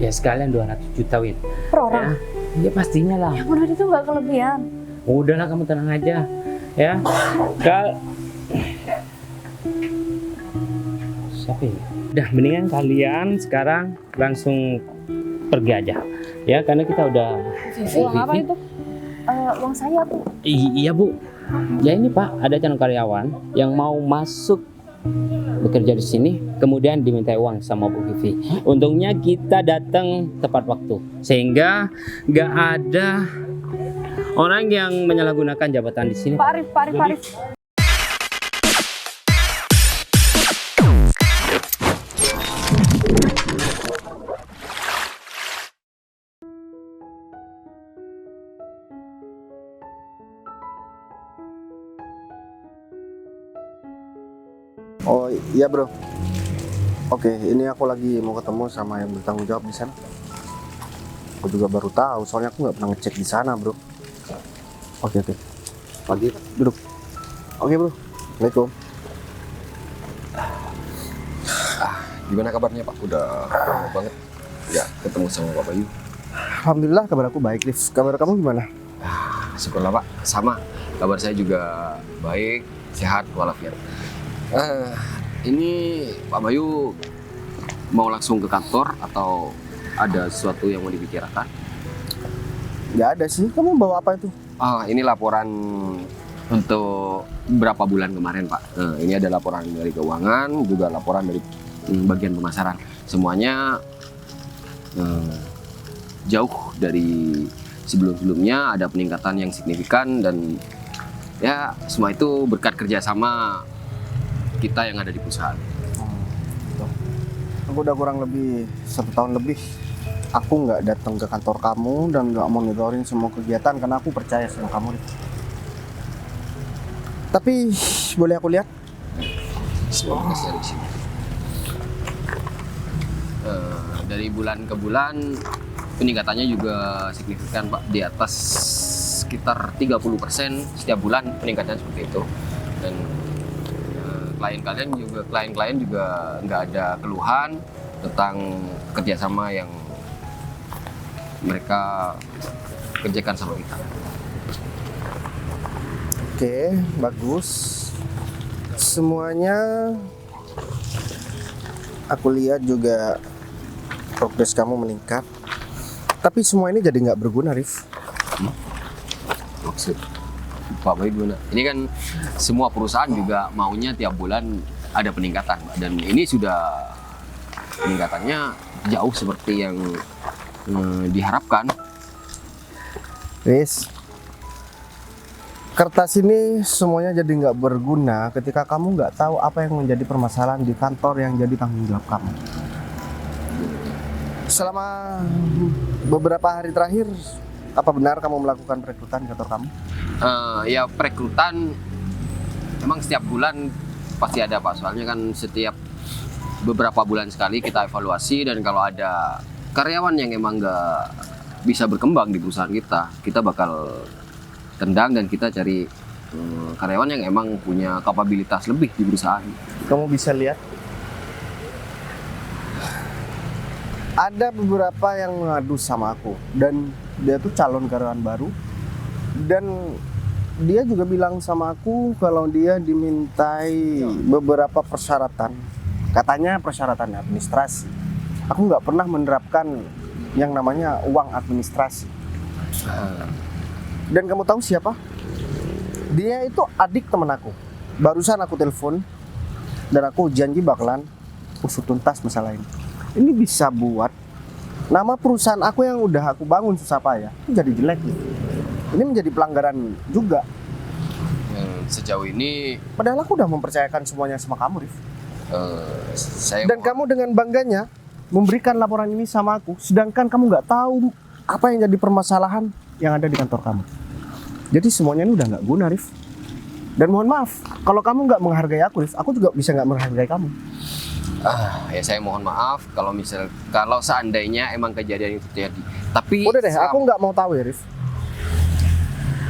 Ya sekalian 200 juta Win. Per orang? Ya pastinya lah. Ya benar itu nggak kelebihan. Udahlah kamu tenang aja. Ya. Siapa ini? Udah mendingan kalian sekarang langsung pergi aja. Ya karena kita udah Uang apa itu? Uang saya tuh. Iya Bu. Ya ini Pak, ada calon karyawan yang mau masuk bekerja di sini, kemudian diminta uang sama Bu Vivi. Untungnya kita datang tepat waktu, sehingga nggak ada orang yang menyalahgunakan jabatan di sini. Pak Arif, Pak Arif, Pak Arif. Oh iya bro. Oke, ini aku lagi mau ketemu sama yang bertanggung jawab di sana. Aku juga baru tahu, soalnya aku nggak pernah ngecek di sana bro. Oke. Pagi, duduk. Oke bro. Assalamualaikum. Gimana kabarnya Pak? Udah lama banget ya ketemu sama Pak Bayu. Alhamdulillah kabar aku baik, Rif. Kabar kamu gimana? Syukurlah Pak, sama. Kabar saya juga baik, sehat walafiat. Ini Pak Bayu mau langsung ke kantor atau ada sesuatu yang mau dibicarakan? Nggak ada sih. Kamu bawa apa itu? Ini laporan untuk berapa bulan kemarin Pak. Ini ada laporan dari keuangan, juga laporan dari bagian pemasaran. Semuanya jauh dari sebelum-sebelumnya, ada peningkatan yang signifikan dan ya semua itu berkat kerjasama kita yang ada di perusahaan. Aku udah kurang lebih 1 tahun lebih. Aku nggak datang ke kantor kamu dan nggak monitoring semua kegiatan karena aku percaya sama kamu, Rif. Tapi boleh aku lihat? Semua kasih di sini. Dari bulan ke bulan peningkatannya juga signifikan Pak, di atas sekitar 30% setiap bulan peningkatannya seperti itu. Dan klien-klien juga nggak ada keluhan tentang kerjasama yang mereka kerjakan sama kita. Oke, bagus. Semuanya aku lihat juga progres kamu meningkat. Tapi semua ini jadi nggak berguna, Rif. Maksud Pak Bayu gimana? Ini kan semua perusahaan juga maunya tiap bulan ada peningkatan, Pak. Dan ini sudah peningkatannya jauh seperti yang diharapkan. Riz, kertas ini semuanya jadi nggak berguna ketika kamu nggak tahu apa yang menjadi permasalahan di kantor yang jadi tanggung jawab kamu. Selama beberapa hari terakhir, apa benar kamu melakukan perekrutan di kantor kamu? Ya perekrutan memang setiap bulan pasti ada Pak, soalnya kan setiap beberapa bulan sekali kita evaluasi, dan kalau ada karyawan yang emang nggak bisa berkembang di perusahaan kita bakal tendang dan kita cari karyawan yang emang punya kapabilitas lebih di perusahaan. Kamu bisa lihat ada beberapa yang mengadu sama aku dan dia tuh calon karyawan baru, dan dia juga bilang sama aku kalau dia dimintai beberapa persyaratan, katanya persyaratan administrasi. Aku nggak pernah menerapkan yang namanya uang administrasi. Dan kamu tahu siapa? Dia itu adik temen aku. Barusan aku telepon dan aku janji bakalan usut tuntas masalah ini. Ini bisa buat nama perusahaan aku yang udah aku bangun susah payah jadi jelek. Ini menjadi pelanggaran juga. Sejauh ini Padahal aku udah mempercayakan semuanya sama kamu, Rif. Dan mau- kamu dengan bangganya memberikan laporan ini sama aku, sedangkan kamu nggak tahu apa yang jadi permasalahan yang ada di kantor kamu. Jadi semuanya ini udah nggak guna, Rif. Dan mohon maaf, kalau kamu nggak menghargai aku, Rif, aku juga bisa nggak menghargai kamu. ya saya mohon maaf kalau seandainya emang kejadian itu terjadi. Tapi Udah deh, aku nggak mau tahu ya, Rif.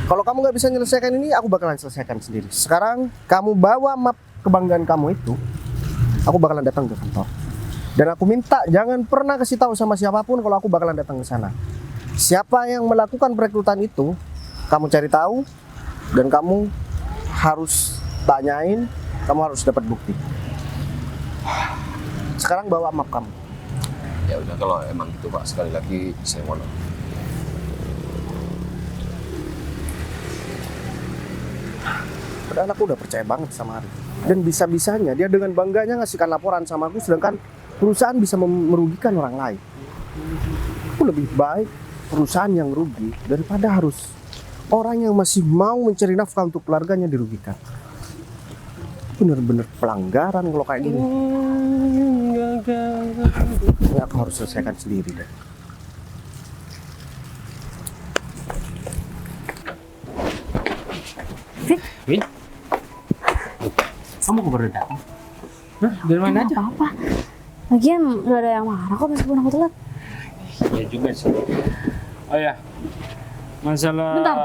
Kalau kamu nggak bisa menyelesaikan ini, aku bakalan selesaikan sendiri. Sekarang kamu bawa map kebanggaan kamu itu, aku bakalan datang ke kantor. Dan aku minta jangan pernah kasih tahu sama siapapun kalau aku bakalan datang ke sana. Siapa yang melakukan perekrutan itu, kamu cari tahu dan kamu harus tanyain, kamu harus dapat bukti. Sekarang bawa map kamu. Ya udah kalau emang itu Pak, sekali lagi saya mohon. Padahal aku udah percaya banget sama Arif. Dan bisa-bisanya dia dengan bangganya ngasihkan laporan sama aku, sedangkan perusahaan bisa merugikan orang lain. Aku lebih baik perusahaan yang rugi daripada harus orang yang masih mau mencari nafkah untuk keluarganya dirugikan. Bener-bener pelanggaran kalau kayak gini. Ini aku harus selesaikan sendiri deh. Win, kamu kok baru datang? Hah? Dari mana aja? Apa-apa. Lagian gak ada yang marah kok meskipun aku telat. Ya juga sih. Oh ya, masalah. Bentar.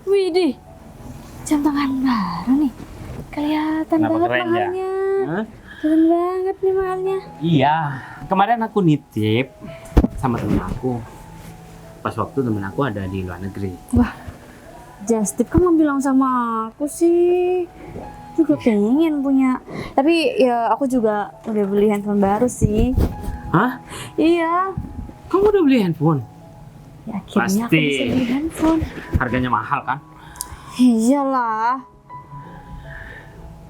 Widih, jam tangan baru nih. Kelihatan Kenapa banget keren ya? mahalnya. Hah? Keren banget nih mahalnya. Iya, kemarin aku nitip sama temen aku. Pas waktu temen aku ada di luar negeri. Wah, just tip kamu bilang sama aku sih. Juga pengen punya. Tapi ya aku juga udah beli handphone baru sih. Hah? Iya. Kamu udah beli handphone? Ya, akhirnya aku Pasti. bisa beli handphone. Harganya mahal kan? Iyalah.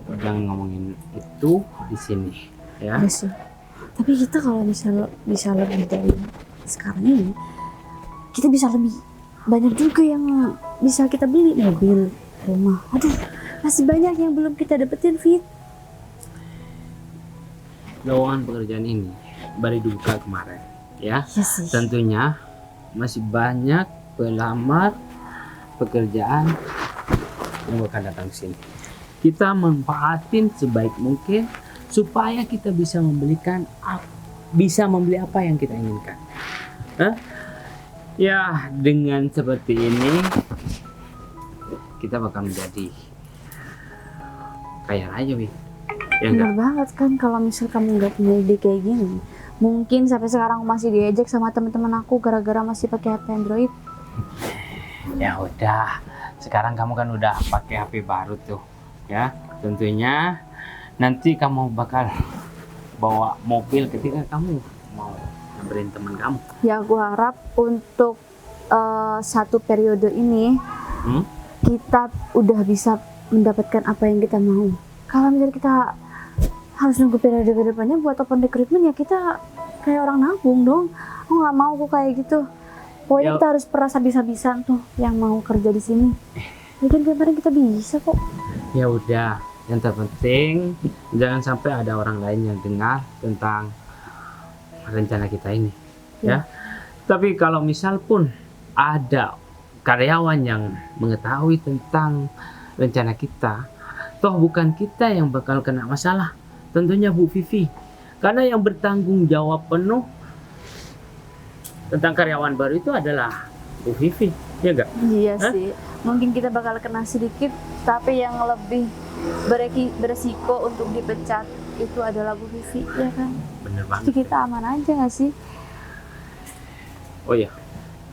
Jangan ngomongin itu di sini, ya. Iya sih. Tapi kita kalau bisa lebih dari sekarang ini, kita bisa lebih banyak juga yang bisa kita beli, mobil, rumah. Aduh, masih banyak yang belum kita dapetin, Fit. Lowongan pekerjaan ini baru dibuka kemarin, ya. Iya sih. Tentunya masih banyak pelamar pekerjaan yang akan datang ke sini. Kita manfaatin sebaik mungkin supaya kita bisa membeli apa yang kita inginkan. Hah? Ya, dengan seperti ini kita bakal menjadi kaya raya, Wi. Ya enggak? Bener banget kan kalau misal kamu nggak punya ide kayak gini. Mungkin sampai sekarang masih diejek sama teman-teman aku gara-gara masih pakai HP Android. Ya udah, sekarang kamu kan udah pakai HP baru tuh, ya. Tentunya nanti kamu bakal bawa mobil ketika kamu mau nyamperin teman kamu. Ya aku harap untuk satu periode ini kita udah bisa mendapatkan apa yang kita mau. Kalau misalnya kita harus nunggu periode ke depannya buat open recruitment, ya kita kayak orang nabung dong. Aku nggak mau kok kayak gitu. Pokoknya kita harus peras habis-habisan tuh yang mau kerja di sini. Lagian kemarin kita bisa kok. Ya udah, yang terpenting jangan sampai ada orang lain yang dengar tentang rencana kita ini, ya. Tapi kalau misal pun ada karyawan yang mengetahui tentang rencana kita, toh bukan kita yang bakal kena masalah, tentunya Bu Vivi, karena yang bertanggung jawab penuh tentang karyawan baru itu adalah Bu Vivi, ya enggak? Iya sih. Mungkin kita bakal kena sedikit, tapi yang lebih beresiko untuk dipecat itu adalah Bu Vivi, ya kan? Bener Jadi banget. kita aman aja nggak sih? Oh iya,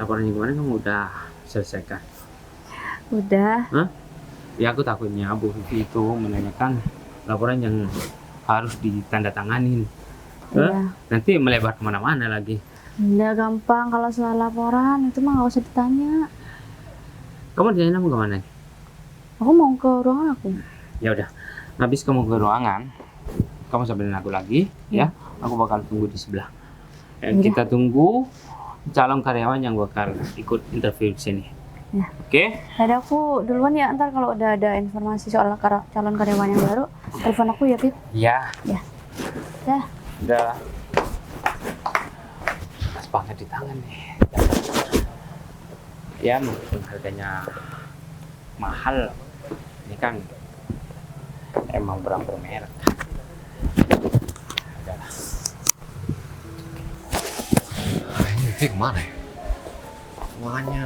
laporannya kemarin kamu udah selesaikan? Udah. Ya aku takutnya Bu Vivi itu menanyakan laporan yang harus ditandatanganin. Iya. Nanti melebar kemana-mana lagi. Udah gampang kalau soal laporan itu mah nggak usah ditanya. Kamu ditanyain mau kemana? Aku mau ke ruangan aku. Ya udah, habis kamu ke ruangan, kamu samperin aku lagi, ya. Aku bakal tunggu di sebelah. Udah. Kita tunggu calon karyawan yang bakal ikut interview di sini. Ya. Oke? Ada aku duluan ya, ntar kalau udah ada informasi soal calon karyawan yang baru, telepon aku ya, Fit. Ya. Ya. Dah. Udah. Pas banget di tangan nih. Ya, meskipun harganya mahal, ini kan emang barang bermerek. Udahlah. Ini Vivi kemana ya? Ruangannya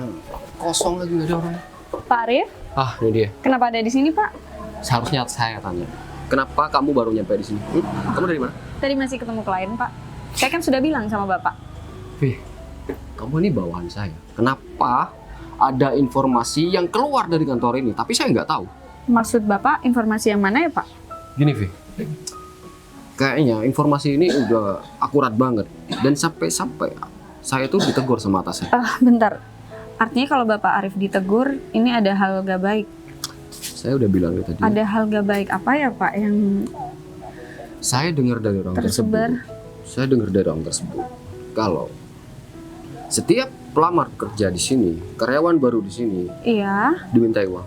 kosong lagi, nggak ada orang. Pak Arif, Ah, ini dia. kenapa ada di sini, Pak? Seharusnya saya tanya. Kenapa kamu baru nyampe di sini? Kamu dari mana? Tadi masih ketemu klien, Pak. Saya kan sudah bilang sama Bapak. Vih, kamu ini bawahan saya. Kenapa ada informasi yang keluar dari kantor ini, tapi saya nggak tahu? Maksud Bapak informasi yang mana ya Pak? Gini, Vih. Kayaknya informasi ini udah akurat banget. Dan sampai-sampai saya tuh ditegur sama atas saya. Bentar. Artinya kalau Bapak Arif ditegur, ini ada hal gak baik. Saya udah bilang itu tadi. Ada hal gak baik apa ya Pak yang Saya dengar dari orang tersebar? Saya dengar dari orang tersebut kalau setiap pelamar kerja di sini, karyawan baru di sini Iya. dimintai uang.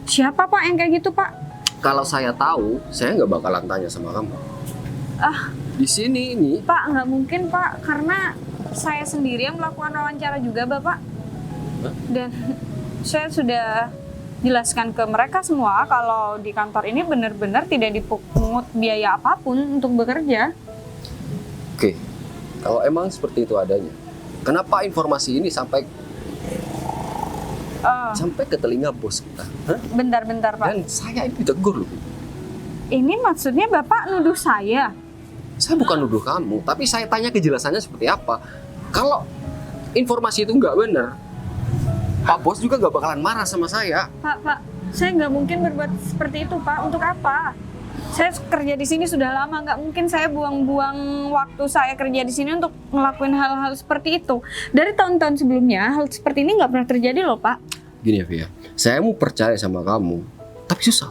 Siapa Pak yang kayak gitu Pak? Kalau saya tahu, saya nggak bakalan tanya sama kamu. Di sini ini Pak, nggak mungkin Pak, karena saya sendiri yang melakukan wawancara juga Bapak. Dan saya sudah jelaskan ke mereka semua kalau di kantor ini benar-benar tidak dipungut biaya apapun untuk bekerja. Oke, kalau emang seperti itu adanya, kenapa informasi ini sampai ke telinga bos kita? Hah? Bentar-bentar Pak. Dan saya ini ditegur loh. Ini maksudnya Bapak nuduh saya? Saya bukan nuduh kamu, tapi saya tanya kejelasannya seperti apa. Kalau informasi itu nggak benar, Pak Bos juga nggak bakalan marah sama saya. Pak, saya nggak mungkin berbuat seperti itu Pak. Untuk apa? Saya kerja di sini sudah lama, nggak mungkin saya buang-buang waktu saya kerja di sini untuk ngelakuin hal-hal seperti itu. Dari tahun-tahun sebelumnya, hal seperti ini nggak pernah terjadi loh Pak. Gini ya Via, saya mau percaya sama kamu, tapi susah.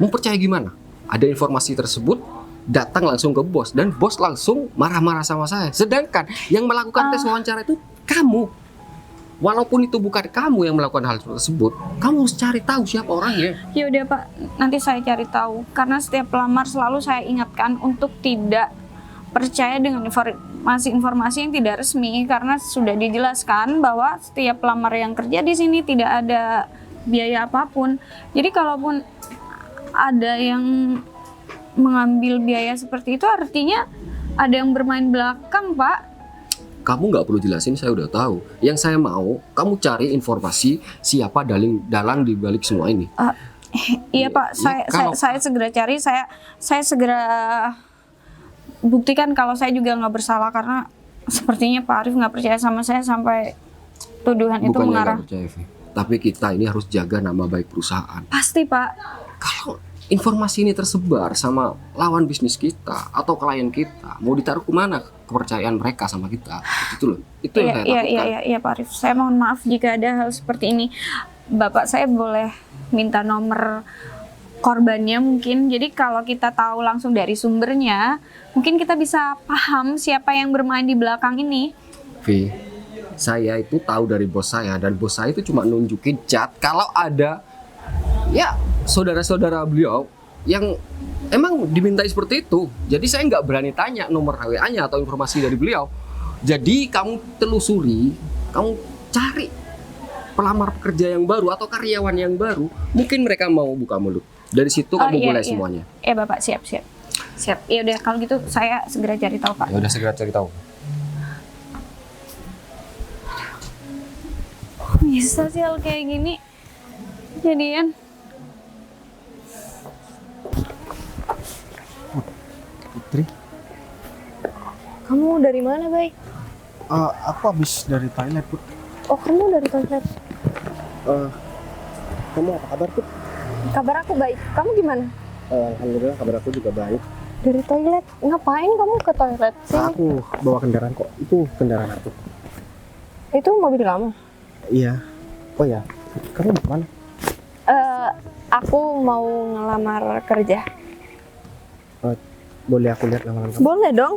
Mau percaya gimana? Ada informasi tersebut, datang langsung ke bos, dan bos langsung marah-marah sama saya. Sedangkan yang melakukan tes wawancara itu kamu. Walaupun itu bukan kamu yang melakukan hal tersebut, kamu harus cari tahu siapa orangnya. Ya udah Pak, nanti saya cari tahu. Karena setiap pelamar selalu saya ingatkan untuk tidak percaya dengan informasi yang tidak resmi, karena sudah dijelaskan bahwa setiap pelamar yang kerja di sini tidak ada biaya apapun. Jadi kalaupun ada yang mengambil biaya seperti itu, artinya ada yang bermain belakang Pak. Kamu nggak perlu jelasin, saya udah tahu. Yang saya mau, kamu cari informasi siapa dalang di balik semua ini. Iya Pak, saya segera cari, saya segera buktikan kalau saya juga nggak bersalah, karena sepertinya Pak Arif nggak percaya sama saya sampai tuduhan itu Bukannya mengarah. nggak percaya, Vi. Tapi kita ini harus jaga nama baik perusahaan. Pasti Pak. Kalau informasi ini tersebar sama lawan bisnis kita atau klien kita, mau ditaruh kemana kepercayaan mereka sama kita? Itu loh, itu yang saya takutkan. Iya Pak Arif, saya mohon maaf jika ada hal seperti ini. Bapak, saya boleh minta nomor korbannya mungkin. Jadi kalau kita tahu langsung dari sumbernya, mungkin kita bisa paham siapa yang bermain di belakang ini. Vi, saya itu tahu dari bos saya, dan bos saya itu cuma nunjukin chat kalau ada ya saudara-saudara beliau yang emang dimintai seperti itu. Jadi saya nggak berani tanya nomor WA-nya atau informasi dari beliau. Jadi kamu telusuri, kamu cari pelamar pekerja yang baru atau karyawan yang baru. Mungkin mereka mau buka mulut. Dari situ kamu mulai semuanya. Iya Bapak, siap. Ya udah kalau gitu saya segera cari tahu Pak. Ya udah, segera cari tahu. Bisa sih hal kayak gini jadian. Putri, Kamu dari mana, Bay? aku habis dari toilet, Put. Oh, kamu dari toilet. Kamu apa kabar, Put? Kabar aku baik. Kamu gimana? Alhamdulillah kabar aku juga baik. Dari toilet? Ngapain kamu ke toilet sih? Aku bawa kendaraan kok. Itu kendaraan aku. Itu mobil kamu? Iya. Oh ya, kamu mau kemana? Aku mau ngelamar kerja. Boleh aku lihat lamaran kamu? Boleh dong.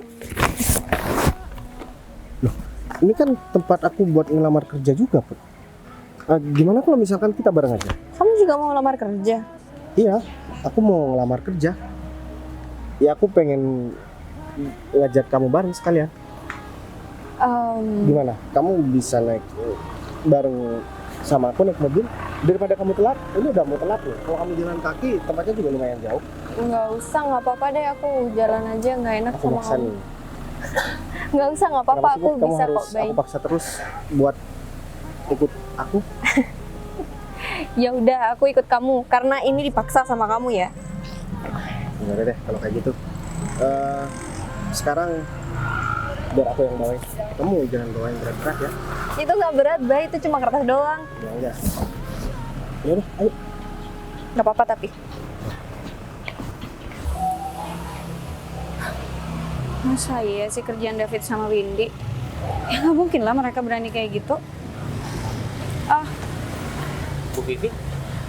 Ini kan tempat aku buat ngelamar kerja juga, Put. Gimana kalau misalkan kita bareng aja? Kamu juga mau ngelamar kerja? Iya, aku mau ngelamar kerja. Ya aku pengen ngajak kamu bareng sekalian. Gimana? Kamu bisa naik bareng sama aku naik mobil daripada kamu telat. Ini udah mau telat nih. Kalau kamu jalan kaki, tempatnya juga lumayan jauh. Nggak usah, nggak apa-apa deh. Aku jalan aja, nggak enak Aku sama maksa kamu. nih. Nggak usah, nggak apa-apa. Kenapa sih, Aku Put? Kamu bisa harus kok, Bay. aku paksa terus buat ikut aku. Ya udah, aku ikut kamu karena ini dipaksa sama kamu ya. Gimana deh kalau kayak gitu. Sekarang biar aku yang bawain. Kamu jangan bawain berat-berat ya. Itu nggak berat, Bay. Itu cuma kertas doang. Ya enggak. Ya udah, ayo. Nggak apa-apa tapi. Masa iya sih kerjaan David sama Windy? Ya nggak mungkin lah mereka berani kayak gitu. Ah, Bu Vivi?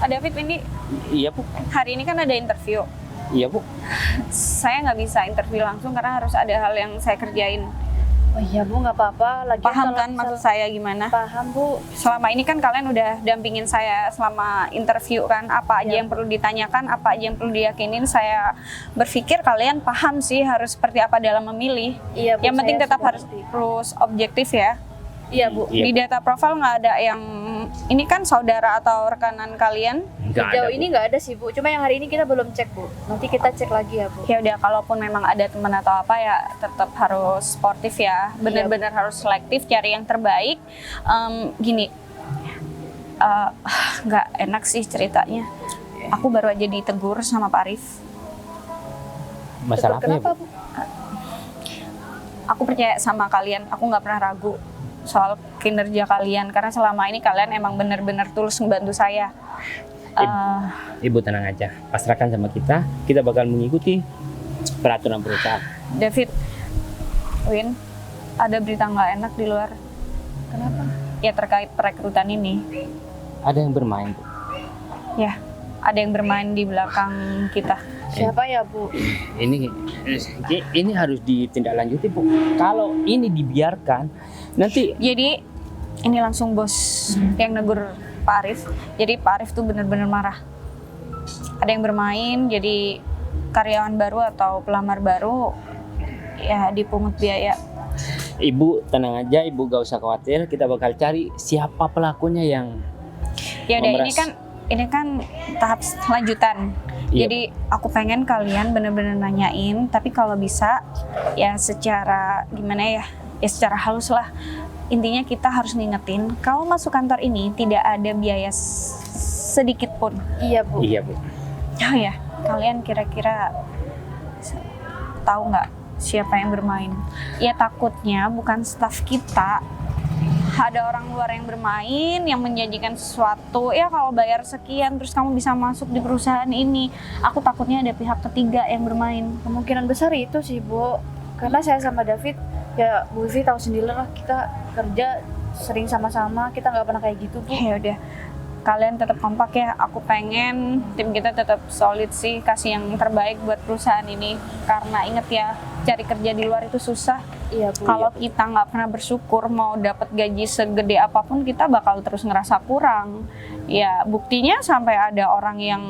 David, Windy, Iya Bu. hari ini kan ada interview. Iya Bu. Saya nggak bisa interview langsung karena harus ada hal yang saya kerjain. Oh iya Bu, nggak apa-apa. Lagi Paham kan maksud saya gimana? Paham Bu. Selama ini kan kalian udah dampingin saya selama interview kan, apa aja yang perlu ditanyakan, apa aja yang perlu diyakinin. Saya berpikir kalian paham sih harus seperti apa dalam memilih. Iya Bu. Yang penting saya tetap sudah harus objektif ya. Iya Bu. Iya, Di Bu. data profile nggak ada yang ini kan saudara atau rekanan kalian. Nggak ada, Sejauh Bu. ini nggak ada sih Bu. Cuma yang hari ini kita belum cek Bu. Nanti kita cek lagi ya Bu. Ya udah, kalaupun memang ada teman atau apa ya tetap harus sportif ya. Benar-benar harus selektif, cari yang terbaik. Gini, nggak enak sih ceritanya. Aku baru aja ditegur sama Pak Arif. Masalah apa ya Bu? Kenapa Bu? Aku percaya sama kalian, aku nggak pernah ragu soal kinerja kalian karena selama ini kalian emang benar-benar tulus membantu saya. Ibu tenang aja, pasrahkan sama kita bakal mengikuti peraturan perusahaan. David, Win, ada berita nggak enak di luar. Kenapa? Ya terkait perekrutan ini. Ada yang bermain Bu. Ya, ada yang bermain di belakang kita. Siapa ya Bu? Ini harus ditindaklanjuti Bu. Kalau ini dibiarkan nanti Jadi ini langsung bos yang negur Pak Arif. Jadi Pak Arif tuh bener-bener marah. Ada yang bermain, jadi karyawan baru atau pelamar baru ya dipungut biaya. Ibu tenang aja, Ibu gak usah khawatir. Kita bakal cari siapa pelakunya yang Ya udah, memeras. ini kan tahap lanjutan. Iya. Jadi aku pengen kalian bener-bener nanyain, tapi kalau bisa ya secara gimana ya? Ya secara halus lah. Intinya kita harus ngingetin kalau masuk kantor ini tidak ada biaya sedikit pun. Iya Bu. Iya Bu. Oh ya, kalian kira-kira tahu nggak siapa yang bermain? Ya takutnya bukan staf kita, ada orang luar yang bermain yang menjanjikan sesuatu. Ya kalau bayar sekian terus kamu bisa masuk di perusahaan ini. Aku takutnya ada pihak ketiga yang bermain. Kemungkinan besar itu sih Bu. Karena saya sama David, ya Bu Vivi tahu sendiri lah, kita kerja sering sama-sama, kita nggak pernah kayak gitu Bu. Ya udah, kalian tetap kompak ya. Aku pengen tim kita tetap solid sih, kasih yang terbaik buat perusahaan ini. Karena inget ya, cari kerja di luar itu susah. Iya Bu. Kalau kita nggak pernah bersyukur mau dapat gaji segede apapun, kita bakal terus ngerasa kurang. Ya buktinya sampai ada orang yang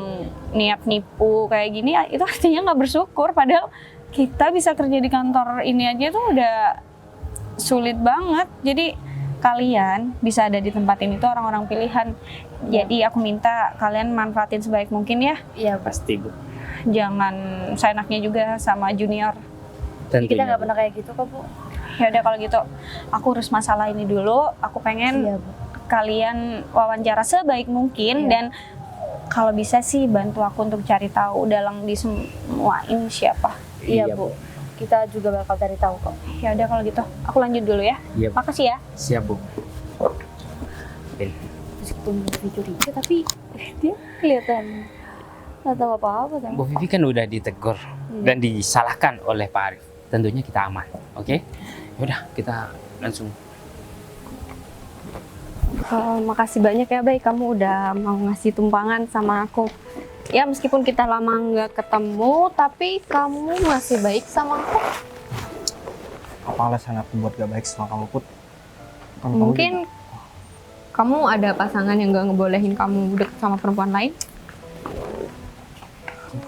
niat nipu kayak gini, itu artinya nggak bersyukur. Padahal kita bisa kerja di kantor ini aja tuh udah sulit banget. Jadi kalian bisa ada di tempat ini tuh orang-orang pilihan. Jadi aku minta kalian manfaatin sebaik mungkin ya. Iya Bu. Pasti Bu. Jangan seenaknya juga sama junior. Tentunya. Kita nggak Bu. pernah kayak gitu kok Bu. Ya udah kalau gitu, aku urus masalah ini dulu. Aku pengen Iya Bu. kalian wawancara sebaik mungkin Iya. dan kalau bisa sih bantu aku untuk cari tahu dalang di semua ini siapa. Iya Iya, Bu. Kita juga bakal cari tahu kok. Ya udah kalau gitu, aku lanjut dulu ya. Iya Bu. Makasih ya. Siap Bu. Meskipun Bu Vivi curiga, tapi dia kelihatan nggak tahu apa-apa kan. Bu Vivi kan udah ditegur dan disalahkan oleh Pak Arif. Tentunya kita aman, oke? Yaudah, kita langsung. Makasih banyak ya Bay, kamu udah mau ngasih tumpangan sama aku. Ya meskipun kita lama nggak ketemu, tapi kamu masih baik sama aku. Apa alasan aku buat gak baik sama kamu Put? Kan kamu Mungkin kamu ada pasangan yang nggak ngebolehin kamu deket sama perempuan lain.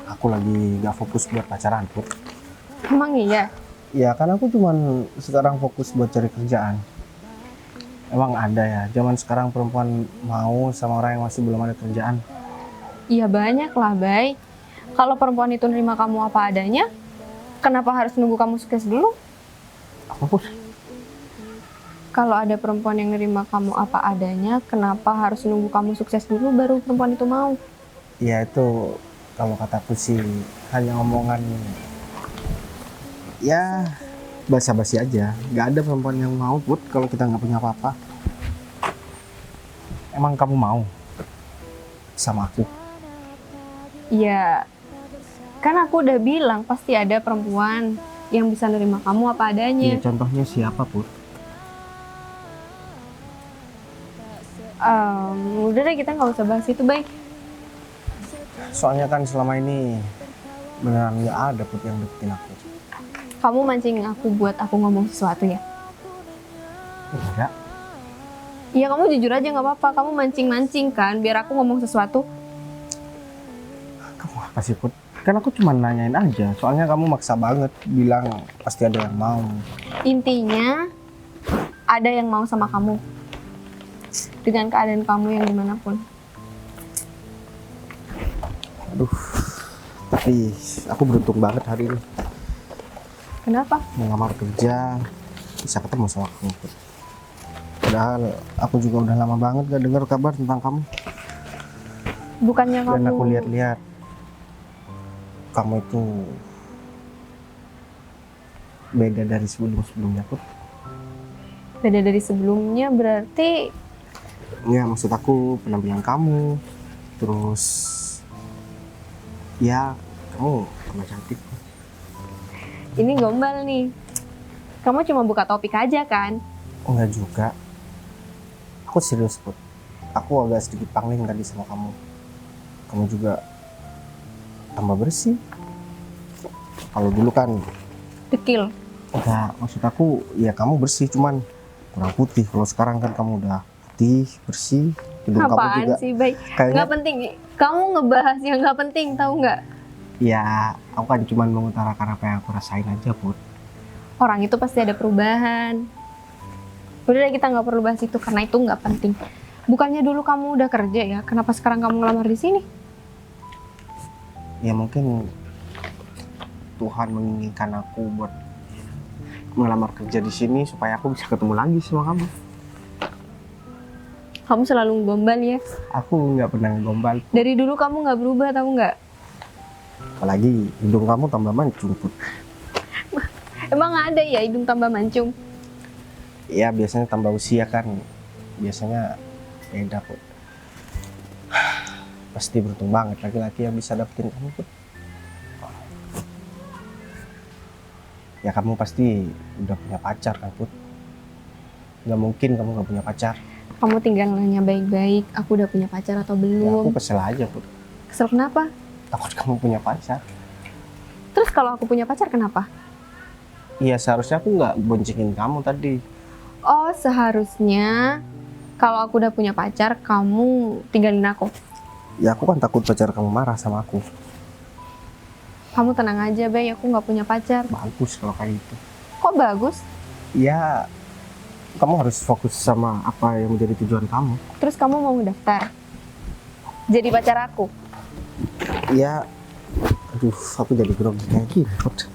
aku lagi gak fokus buat pacaran Put. Emang iya? Ya kan aku cuman sekarang fokus buat cari kerjaan. Emang ada ya, zaman sekarang perempuan mau sama orang yang masih belum ada kerjaan. Iya banyak lah Bay. Kalau perempuan itu nerima kamu apa adanya, kenapa harus nunggu kamu sukses dulu? Apa Put? Kalau ada perempuan yang nerima kamu apa adanya, kenapa harus nunggu kamu sukses dulu baru perempuan itu mau? Ya itu kalau kataku sih hanya omongan Ya basa-basi aja. Gak ada perempuan yang mau Put kalau kita nggak punya apa-apa. Emang kamu mau sama aku? Ya, kan aku udah bilang pasti ada perempuan yang bisa nerima kamu apa adanya. Ya contohnya siapa Put? Udah deh, kita nggak usah bahas itu, baik. Soalnya kan selama ini beneran nggak ada Put yang deketin aku. Kamu mancing aku buat aku ngomong sesuatu ya? Enggak. Iya, kamu jujur aja nggak apa-apa. Kamu mancing-mancing kan, biar aku ngomong sesuatu. Kamu apa sih Put? Kan aku cuma nanyain aja. Soalnya kamu maksa banget bilang pasti ada yang mau. Intinya, ada yang mau sama kamu. Dengan keadaan kamu yang dimanapun. Aduh. Tapi aku beruntung banget hari ini. Kenapa? Melamar kerja bisa ketemu sama kamu Put. Padahal aku juga udah lama banget gak dengar kabar tentang kamu. Bukannya kamu... Dan aku lihat-lihat kamu itu beda dari sebelum-sebelumnya Put. Beda dari sebelumnya berarti... Ya maksud aku penampilan kamu, terus ya kamu tambah cantik. Ini gombal nih. Kamu cuma buka topik aja kan? Enggak juga. Aku serius Put. Aku agak sedikit pangling tadi sama kamu. Kamu juga tambah bersih. Kalau dulu kan Dekil. enggak, maksud aku ya kamu bersih cuman kurang putih. Kalau sekarang kan kamu udah putih, bersih. Hidung kamu Apaan juga sih, baik? kayaknya Nggak penting. Kamu ngebahas yang nggak penting, tahu nggak? ya aku kan cuman mengutarakan apa yang aku rasain aja Put. Orang itu pasti ada perubahan. Udah deh, kita nggak perlu bahas itu karena itu nggak penting. Bukannya dulu kamu udah kerja ya? Kenapa sekarang kamu ngelamar di sini? Ya mungkin Tuhan menginginkan aku buat melamar kerja di sini supaya aku bisa ketemu lagi sama kamu. Kamu selalu gombal ya. Aku nggak pernah gombal, Dari dulu kamu nggak berubah, tahu nggak? apalagi hidung kamu tambah mancung Put. Emang ada ya hidung tambah mancung? Ya biasanya tambah usia kan, biasanya beda Put. Pasti beruntung banget laki-laki yang bisa dapetin kamu Put. Ya kamu pasti udah punya pacar kan Put. Nggak mungkin kamu nggak punya pacar. Kamu tinggal nanya baik-baik, aku udah punya pacar atau Ya aku belum? kesel aja Put. Kesel kenapa? Takut kamu punya pacar. Terus kalau aku punya pacar kenapa? Iya seharusnya aku nggak boncengin kamu tadi. Oh, seharusnya kalau aku udah punya pacar, kamu tinggalin aku. Ya aku kan takut pacar kamu marah sama aku. Kamu tenang aja, Bay, aku nggak punya pacar. Bagus kalau kayak gitu. Kok bagus? Ya kamu harus fokus sama apa yang menjadi tujuan kamu. Terus kamu mau daftar jadi pacar aku? Ya aduh aku jadi grogi kayak gini Put.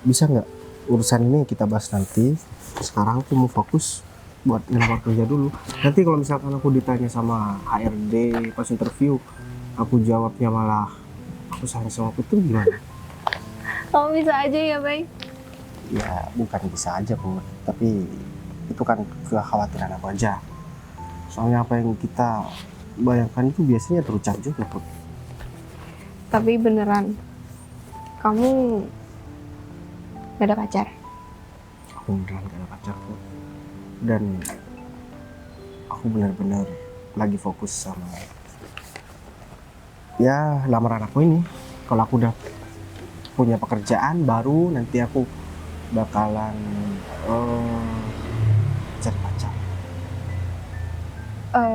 Bisa nggak urusan ini kita bahas nanti. Sekarang aku mau fokus buat ngelamar kerja dulu. Nanti kalau misalkan aku ditanya sama HRD pas interview, aku jawabnya malah aku sayang sama Putri gimana? Kamu bisa aja ya, Bay? Ya bukan bisa aja Put, tapi itu kan kekhawatiran aku aja. Soalnya apa yang kita bayangkan itu biasanya terucap juga Put. Tapi beneran, kamu gak ada pacar? Aku beneran gak ada pacar Put. Dan aku benar-benar lagi fokus sama ya lamaran aku ini. Kalau aku udah punya pekerjaan baru, nanti aku bakalan cari pacar.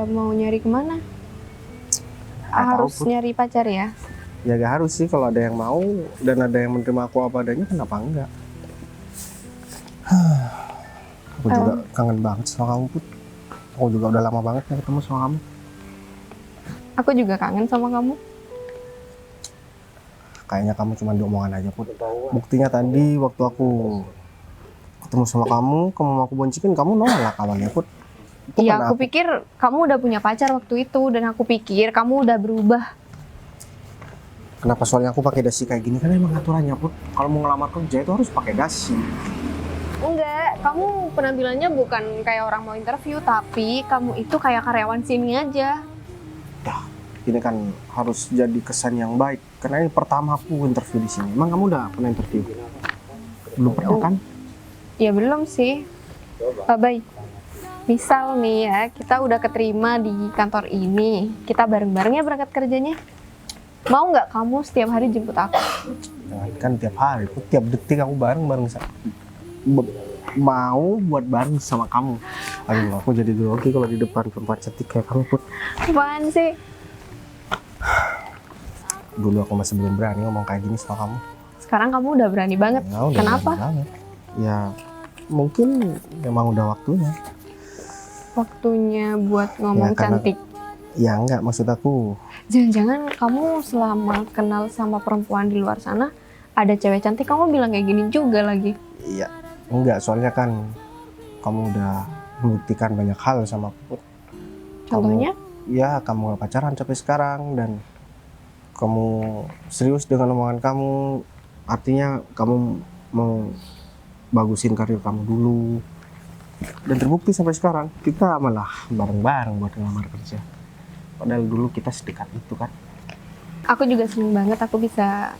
Mau nyari kemana? Nggak tahu, Harus Put. nyari pacar ya? Ya gak harus sih, kalau ada yang mau dan ada yang menerima aku apa adanya, kenapa enggak? Aku juga kangen banget sama kamu Put. Aku juga udah lama banget gak ketemu sama kamu. Aku juga kangen sama kamu. Kayaknya kamu cuma diomongan aja Put. Buktinya tadi waktu aku ketemu sama kamu mau aku boncengin, kamu nolak awalnya Put. Itu Iya, karena aku pikir kamu udah punya pacar waktu itu dan aku pikir kamu udah berubah. Kenapa soalnya aku pakai dasi kayak gini? Kan emang aturannya Put. Kalau mau ngelamar kerja itu harus pakai dasi. Enggak, kamu penampilannya bukan kayak orang mau interview, tapi kamu itu kayak karyawan sini aja. Dah, ini kan harus jadi kesan yang baik. Karena ini pertama aku interview di sini. Emang kamu udah pernah interview? Belum pernah kan? Ya belum sih. Pak Bay, misal nih ya, kita udah keterima di kantor ini, kita bareng-bareng ya berangkat kerjanya. Mau nggak kamu setiap hari jemput aku? Jangan kan tiap hari, Put. Tiap detik aku bareng sama mau buat bareng sama kamu. Aduh, aku jadi grogi kalau di depan perempuan cantik kayak kamu Put. Apaan sih? Dulu aku masih belum berani ngomong kayak gini sama kamu. Sekarang kamu udah berani banget. Ya, udah Kenapa? berani banget. Ya mungkin memang udah waktunya. Waktunya buat ngomong Ya, karena- cantik. Ya enggak, maksud aku Jangan-jangan kamu selama kenal sama perempuan di luar sana, ada cewek cantik, kamu bilang kayak gini juga lagi. ya enggak, soalnya kan kamu udah membuktikan banyak hal sama aku. Contohnya? Ya kamu gak pacaran sampai sekarang dan kamu serius dengan omongan kamu, artinya kamu mau bagusin karir kamu dulu. Dan terbukti sampai sekarang kita malah bareng-bareng buat ngelamar kerja. Padahal dulu kita sedekat itu kan. Aku juga seneng banget aku bisa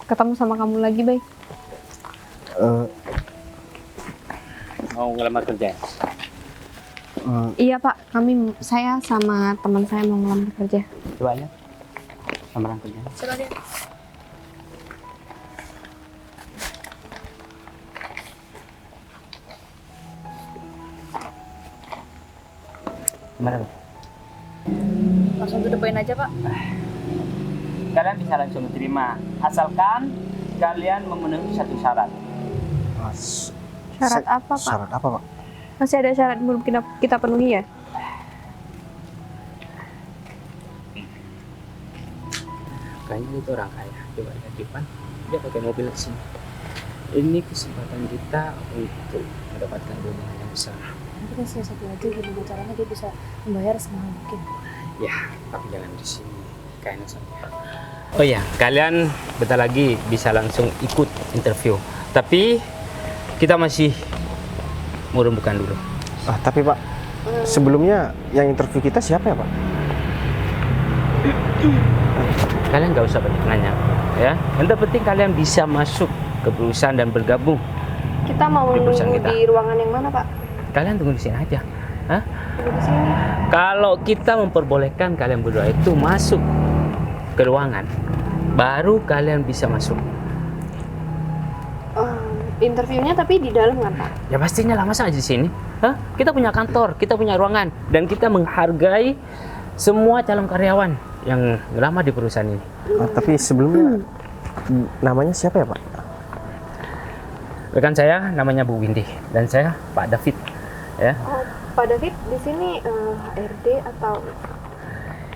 ketemu sama kamu lagi, Bay. Mau ngelamar kerja? Iya Pak, saya sama teman saya mau ngelamar kerja. Coba ya. Lamaran kerja. Gimana, Bang? Langsung to the point aja, Pak. Kalian bisa langsung diterima, asalkan kalian memenuhi satu syarat. Syarat apa, Pak? Syarat apa, Pak? Masih ada syarat belum kita penuhi ya? Kayaknya itu orang kaya. Coba lihat di depan, dia pakai mobil ke sini. Ini kesempatan kita untuk mendapatkan keuntungan yang besar. Kita siasati aja gimana caranya dia bisa membayar semahal mungkin. Ya, tapi jangan di sini. Kayaknya saja. Oh ya, kalian bentar lagi bisa langsung ikut interview. Tapi kita masih mau rembukan dulu. Tapi Pak, sebelumnya yang interview kita siapa ya Pak? Kalian nggak usah banyak nanya, ya. Yang penting kalian bisa masuk ke perusahaan dan bergabung. Kita mau Di perusahaan nunggu kita. di ruangan yang mana, Pak? Kalian tunggu di sini aja. Hah? Tunggu di sini. Kalau kita memperbolehkan kalian berdua itu masuk ke ruangan, baru kalian bisa masuk. Interviewnya tapi di dalam kan, Pak? Ya pastinya lah, masa aja di sini. Hah? Kita punya kantor, kita punya ruangan, dan kita menghargai semua calon karyawan yang lama di perusahaan ini. Tapi sebelumnya namanya siapa ya Pak? Rekan saya namanya Bu Windy dan saya Pak David. Ya, Oh, Pak David di sini HRD atau?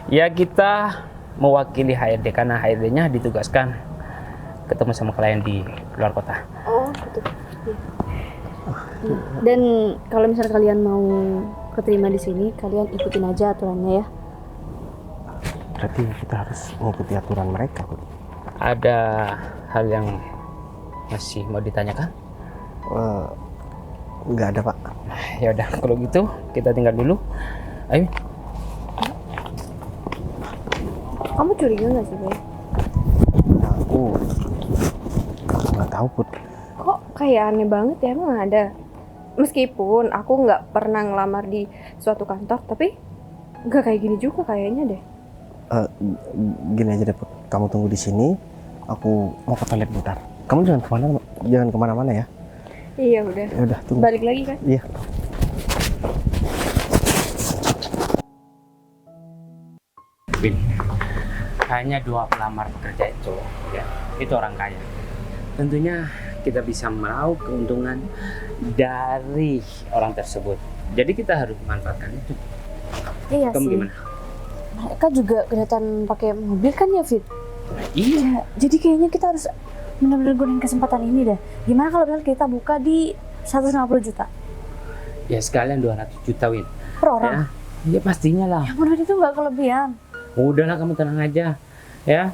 ya kita mewakili HRD karena HRD-nya ditugaskan ketemu sama klien di luar kota. Oh, gitu. Dan kalau misalnya kalian mau keterima di sini, kalian ikutin aja aturannya ya. Berarti kita harus mengikuti aturan mereka, Pak. Ada hal yang masih mau ditanyakan? Nggak ada Pak. Ya udah, kalau gitu kita tinggal dulu. Ayo. Kamu curiga nggak sih, Bay? Aku nggak tahu Put. Kok kayak aneh banget ya, emang ada? Meskipun aku nggak pernah ngelamar di suatu kantor, tapi nggak kayak gini juga kayaknya deh. Gini aja deh Put. Kamu tunggu di sini. Aku mau ke toilet bentar. Kamu jangan kemana-mana ya. Iya udah. Ya udah tunggu. Balik lagi kan? Iya. Bin, hanya 2 pelamar pekerja itu, ya, itu orang kaya. Tentunya kita bisa meraup keuntungan dari orang tersebut. Jadi kita harus memanfaatkan itu. Iya Kamu sih. gimana? Mereka juga kelihatan pakai mobil kan ya, Fit? Iya. Jadi kayaknya kita harus benar-benar gunain kesempatan ini deh. Gimana kalau misalnya kita buka di 150 juta Ya sekalian 200 juta, Win. per orang? Ya pastinya lah. Ya ampun, itu nggak kelebihan. Udahlah, kamu tenang aja. Ya.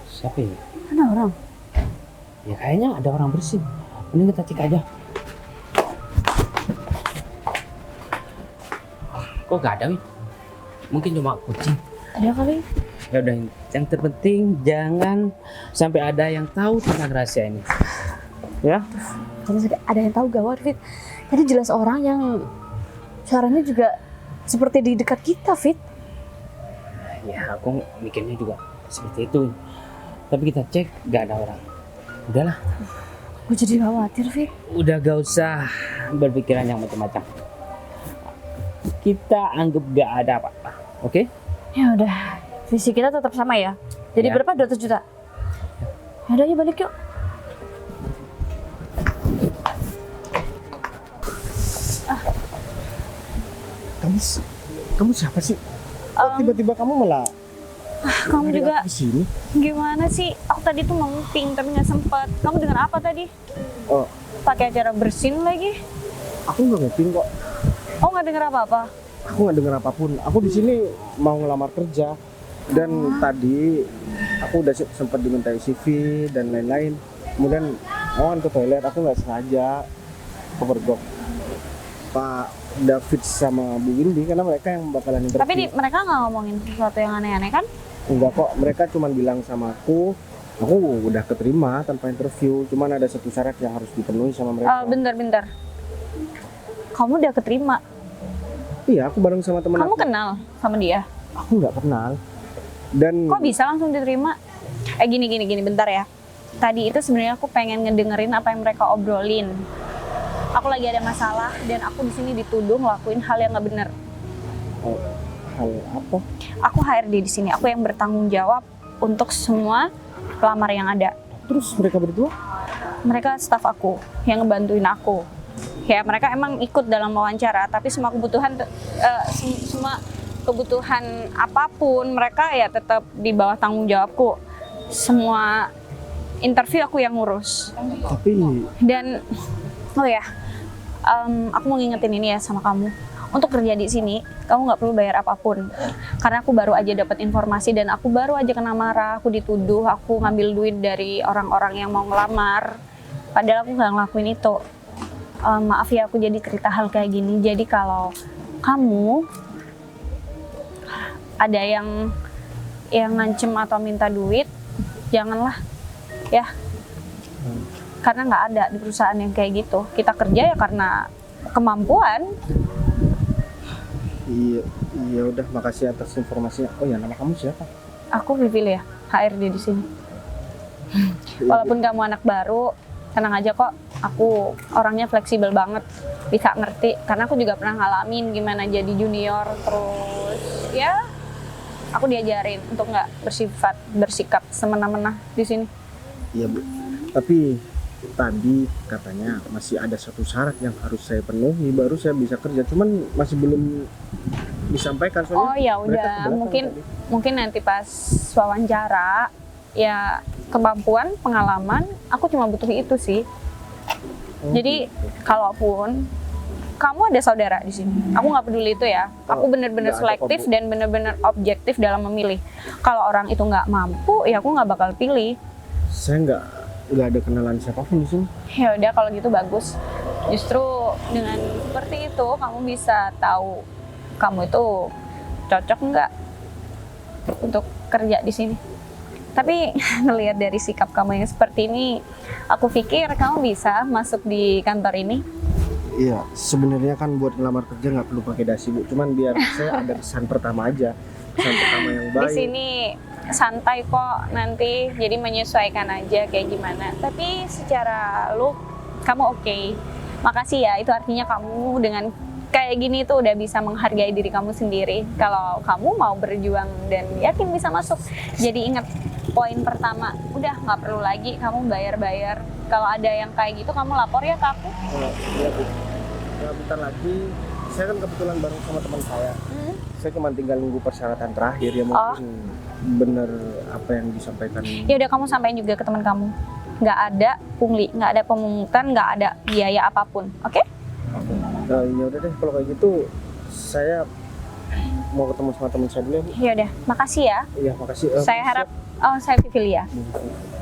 Siapa ini? Ada orang. Ya kayaknya ada orang bersih. Mending kita cek aja. Kok gak ada, Win? Mungkin cuma kucing. Ada kali. Ya udah, yang terpenting jangan sampai ada yang tahu tentang rahasia ini. Ya? Kalau ada yang tahu gawat, Fit. Tadi jelas orang yang suaranya juga seperti di dekat kita, Fit. Ya, aku mikirnya juga seperti itu. Tapi kita cek gak ada orang. Udahlah, Gue jadi khawatir, Fit. udah gak usah berpikiran yang macam-macam. Kita anggap gak ada apa-apa, oke? Ya udah, visi kita tetap sama ya. Jadi Ya. berapa? 200 juta. Ya udah, yuk balik yuk. Kamu siapa sih? Kok tiba-tiba kamu malah Kamu nyari juga aku di sini? gimana sih? Aku tadi tuh mau nguping tapi nggak sempat. Kamu dengar apa tadi? Oh, Pakai acara bersin lagi? aku nggak nguping kok. Oh nggak dengar apa-apa? Aku nggak dengar apapun. Aku di sini mau ngelamar kerja dan tadi aku udah sempat dimintai CV dan lain-lain. Kemudian aku kan ke toilet, aku nggak sengaja kepergok Pak David sama Bu Windy karena mereka yang bakalan interview. Tapi mereka nggak ngomongin sesuatu yang aneh-aneh kan? Enggak kok, mereka cuma bilang sama aku udah keterima tanpa interview. Cuman ada satu syarat yang harus dipenuhi sama mereka. Bentar. Kamu udah keterima? Iya, aku bareng sama temen Kamu aku. kenal sama dia? Aku nggak kenal. Dan Kok bisa langsung diterima? Gini, bentar ya. Tadi itu sebenarnya aku pengen ngedengerin apa yang mereka obrolin. Aku lagi ada masalah dan aku di sini dituduh ngelakuin hal yang nggak bener. oh, hal apa? Aku HRD di sini. Aku yang bertanggung jawab untuk semua pelamar yang ada. Terus mereka berdua? Mereka staf aku yang ngebantuin aku. Ya mereka emang ikut dalam wawancara, tapi semua kebutuhan semua kebutuhan apapun mereka ya tetap di bawah tanggung jawabku. Semua interview aku yang ngurus. Tapi Dan oh ya, aku mau ngingetin ini ya sama kamu. Untuk kerja di sini, kamu nggak perlu bayar apapun. Karena aku baru aja dapat informasi dan aku baru aja kena marah. Aku dituduh, aku ngambil duit dari orang-orang yang mau ngelamar. Padahal aku nggak ngelakuin itu. Maaf ya, aku jadi cerita hal kayak gini. Jadi kalau kamu ada yang ngancem atau minta duit, janganlah ya. Karena nggak ada di perusahaan yang kayak gitu. Kita kerja ya karena kemampuan. iya udah, makasih atas informasinya. Oh ya, nama kamu siapa? Aku Vivi ya, HRD di sini. Walaupun kamu anak baru, tenang aja kok. Aku orangnya fleksibel banget, bisa ngerti. Karena aku juga pernah ngalamin gimana jadi junior. Terus ya, aku diajarin untuk nggak bersikap semena-mena di sini. Iya Bu. Tapi tadi katanya masih ada satu syarat yang harus saya penuhi baru saya bisa kerja. Cuman masih belum disampaikan soalnya. Oh ya mereka udah, keberatan tadi. mungkin nanti pas wawancara ya kemampuan, pengalaman, aku cuma butuh itu sih. Oh, Jadi gitu. kalaupun kamu ada saudara di sini, aku nggak peduli itu ya. Aku bener-bener nggak ada selektif kok, Bu. dan bener-bener objektif dalam memilih. Kalau orang itu nggak mampu, ya aku nggak bakal pilih. Saya nggak ada kenalan siapapun di sini. Ya udah kalau gitu bagus. Justru dengan seperti itu kamu bisa tahu kamu itu cocok nggak untuk kerja di sini. Tapi ngelihat dari sikap kamu yang seperti ini, aku pikir kamu bisa masuk di kantor ini. Iya, sebenarnya kan buat ngelamar kerja nggak perlu pakai dasi Bu. Cuman biar saya ada kesan pertama aja, kesan pertama yang Di baik. sini santai kok nanti, jadi menyesuaikan aja kayak gimana. Tapi secara look kamu oke. Makasih ya, itu artinya kamu dengan kayak gini tuh udah bisa menghargai diri kamu sendiri. Kalau kamu mau berjuang dan yakin bisa masuk. Jadi ingat poin pertama, udah nggak perlu lagi kamu bayar-bayar. Kalau ada yang kayak gitu kamu lapor ya ke aku. Iya Bu. Ya, bentar lagi saya kan kebetulan bareng sama teman saya. Saya cuma tinggal nunggu persyaratan terakhir ya, mungkin bener apa yang disampaikan. Ya udah kamu sampaikan juga ke teman kamu. Nggak ada pungli, nggak ada pemungutan, nggak ada biaya apapun. Oke? Ya udah deh, kalau kayak gitu saya mau ketemu sama teman saya dulu ya Bu. Ya udah, makasih ya. Iya makasih. Saya harap, oh saya Vivilia.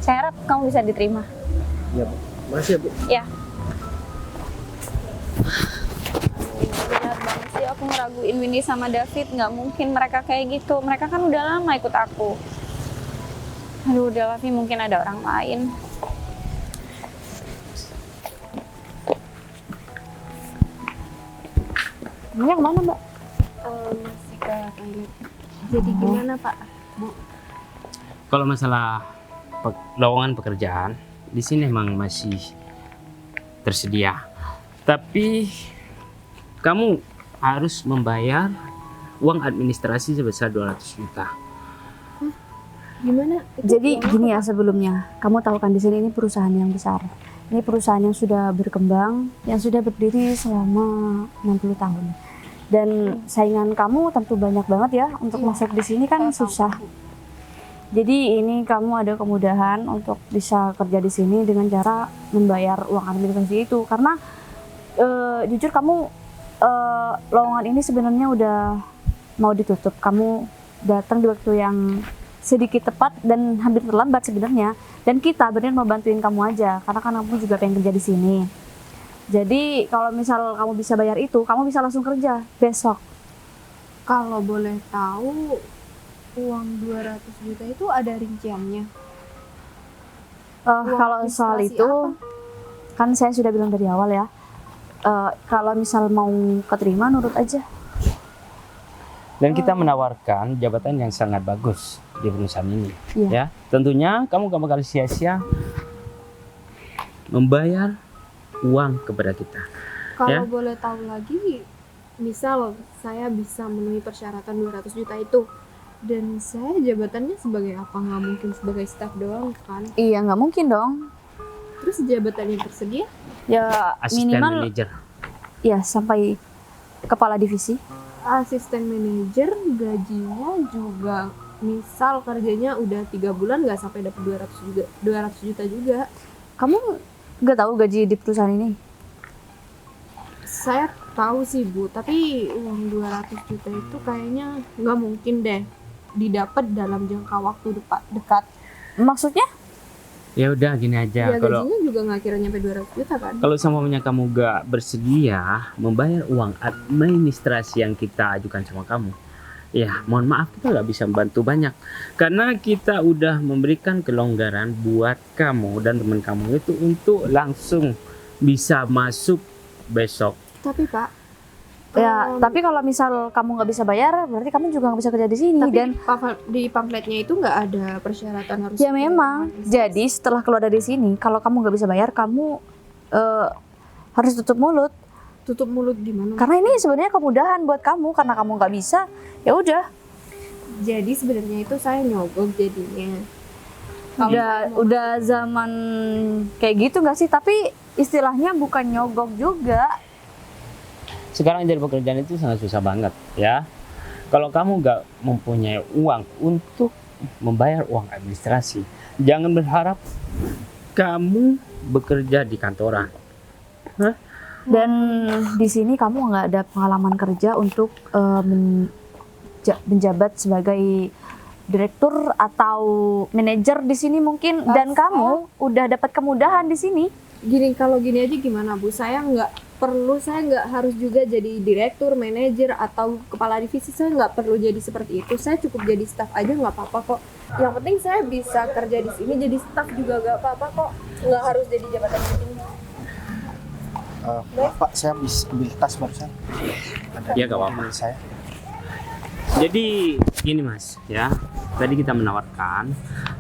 Saya harap kamu bisa diterima. Iya Bu. Makasih ya Bu. Ya. Benar banget sih aku ngeraguin Windy sama David. Nggak mungkin mereka kayak gitu. Mereka kan udah lama ikut aku. Aduh, udah Vi, mungkin ada orang lain. Ini kemana Mbak? Masih ke toilet. Jadi gimana Pak? Kalau masalah lowongan pekerjaan di sini emang masih tersedia, tapi kamu harus membayar uang administrasi sebesar 200 juta. Gimana? Jadi gini ya sebelumnya, kamu tahu kan di sini ini perusahaan yang besar. Ini perusahaan yang sudah berkembang, yang sudah berdiri selama 60 tahun. Dan saingan kamu tentu banyak banget ya untuk masuk di sini kan susah. Jadi ini kamu ada kemudahan untuk bisa kerja di sini dengan cara membayar uang administrasi itu. Karena jujur kamu lowongan ini sebenarnya udah mau ditutup. Kamu datang di waktu yang sedikit tepat dan hampir terlambat sebenarnya. Dan kita benar mau bantuin kamu aja, karena kan kamu juga pengen kerja di sini. Jadi kalau misal kamu bisa bayar itu, kamu bisa langsung kerja besok. Kalau boleh tahu, uang 200 juta itu ada rinciannya? Kalau soal administrasi itu, kan saya sudah bilang dari awal ya. Kalau misal mau keterima, nurut aja. Dan kita menawarkan jabatan yang sangat bagus di perusahaan ini. Iya. Ya, tentunya kamu gak bakal sia-sia membayar uang kepada kita. Kalau Ya. boleh tahu lagi, misal saya bisa memenuhi persyaratan 200 juta itu, dan saya jabatannya sebagai apa? Nggak mungkin sebagai staf doang kan? Iya, nggak mungkin dong. Terus jabatan yang tersedia? Ya Asisten minimal manajer. ya sampai kepala divisi. Asisten manajer gajinya juga, misal kerjanya udah 3 bulan nggak sampai dapat 200 juta juga. Kamu nggak tahu gaji di perusahaan ini? Saya tahu sih Bu, tapi uang 200 juta itu kayaknya nggak mungkin deh didapat dalam jangka waktu dekat. Maksudnya? Ya udah gini aja, Ya kalau gajinya juga nggak kira nyampe 200 juta kan? kalau semuanya kamu gak bersedia membayar uang administrasi yang kita ajukan sama kamu, ya mohon maaf kita gak bisa membantu banyak, karena kita udah memberikan kelonggaran buat kamu dan teman kamu itu untuk langsung bisa masuk besok. Tapi Pak, Ya, tapi kalau misal kamu nggak bisa bayar, berarti kamu juga nggak bisa kerja di sini. tapi Dan di pamfletnya itu nggak ada persyaratan harus. ya memang, jadi setelah keluar dari sini, kalau kamu nggak bisa bayar, kamu harus tutup mulut. Tutup mulut gimana? Karena ini sebenarnya kemudahan buat kamu, karena kamu nggak bisa, ya udah. Jadi sebenarnya itu saya nyogok jadinya. Udah zaman kayak gitu nggak sih? Tapi istilahnya bukan nyogok juga. Sekarang jadi pekerjaan itu sangat susah banget ya. Kalau kamu nggak mempunyai uang untuk membayar uang administrasi, jangan berharap kamu bekerja di kantoran. Dan di sini kamu nggak ada pengalaman kerja untuk menjabat sebagai direktur atau manajer di sini mungkin. Dan kamu udah dapat kemudahan di sini. Kalau gini aja gimana Bu? Saya nggak harus juga jadi direktur, manajer atau kepala divisi. Saya nggak perlu jadi seperti itu. Saya cukup jadi staf aja nggak apa-apa kok. Yang penting saya bisa kerja di sini jadi staf juga nggak apa-apa kok. Nggak harus jadi jabatan penting. Pak, saya bisa ambil tas barusan. Ya gak apa-apa. Saya. Jadi gini Mas ya, tadi kita menawarkan